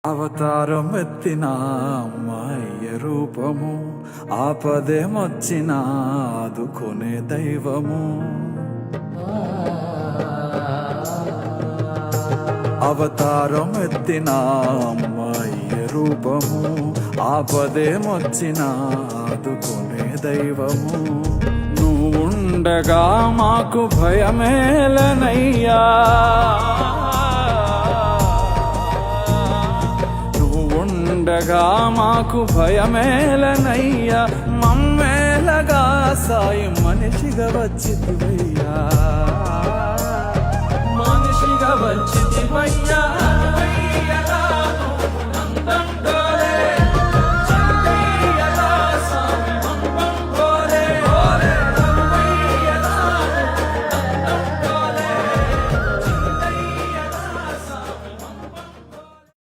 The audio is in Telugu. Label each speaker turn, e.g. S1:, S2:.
S1: అవతారం ఎత్తిన అమ్మాయ రూపము, ఆపదేమొచ్చిన ఆదుకునే దైవము. అవతారం ఎత్తిన అమ్మాయ రూపము, ఆపదేమొచ్చిన ఆదుకునే దైవము. నువ్వుండగా మాకు భయమేలనయ్యా, ఉండగా మాకు భయమేలనయ్యా. మమ్మేలగా సాయం మనిషిగా వచ్చితివయ్యా, మనిషిగా వచ్చితివయ్యా.